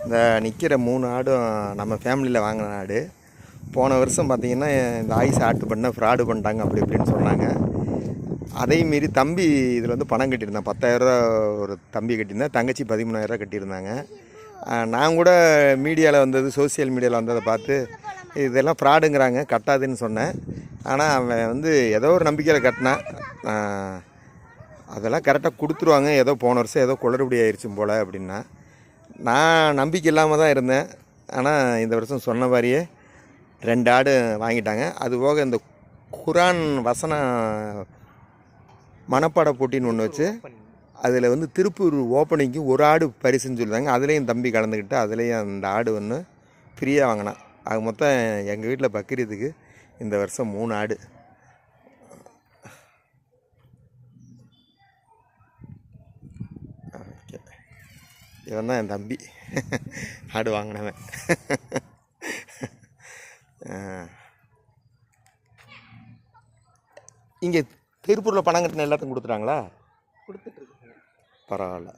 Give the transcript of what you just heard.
இந்த நிற்கிற 3 ஆடும் நம்ம ஃபேமிலியில் வாங்கின ஆடு. போன வருஷம் பார்த்திங்கன்னா இந்த ஆயுசு ஆட்டு பண்ண ஃப்ராடு பண்ணிட்டாங்க அப்படி இப்படின்னு சொன்னாங்க. அதையும் மீறி தம்பி இதில் வந்து பணம் கட்டியிருந்தேன். 10,000 ஒரு தம்பி கட்டியிருந்தேன், தங்கச்சி 13,000 கட்டியிருந்தாங்க. நான் கூட மீடியாவில் வந்தது, சோசியல் மீடியாவில் வந்ததை பார்த்து இதெல்லாம் ஃப்ராடுங்கிறாங்க, கட்டாதுன்னு சொன்னேன். ஆனால் அவன் வந்து ஏதோ ஒரு நம்பிக்கையில் கட்டினான். அதெல்லாம் கரெக்டாக கொடுத்துருவாங்க, ஏதோ போன வருஷம் ஏதோ குளறுபடி ஆயிடுச்சும் போல் அப்படின்னா நான் நம்பிக்கை இல்லாமல் தான் இருந்தேன். ஆனால் இந்த வருஷம் சொன்ன மாதிரியே 2 ஆடு வாங்கிட்டாங்க. அதுபோக இந்த குரான் வசன மனப்பாட போட்டின்னு ஒன்று வச்சு அதில் வந்து திருப்பூர் ஓப்பனிங்க்கு ஒரு ஆடு பரிசுன்னு சொல்லுவாங்க. அதுலேயும் தம்பி கலந்துக்கிட்டு அதுலேயும் அந்த ஆடு ஒன்று ஃப்ரீயாக வாங்கினான். அது மொத்தம் எங்கள் வீட்டில் பக்ரீத்துக்கு இந்த வருஷம் 3 ஆடு. ஓகே, இவன் தான் என் தம்பி ஆடு வாங்கினவன். இங்கே திருப்பூரில் பணம் கட்டின எல்லாத்துக்கும் கொடுத்துட்டாங்களா? கொடுத்துட்ருக்கு. பரவாயில்ல.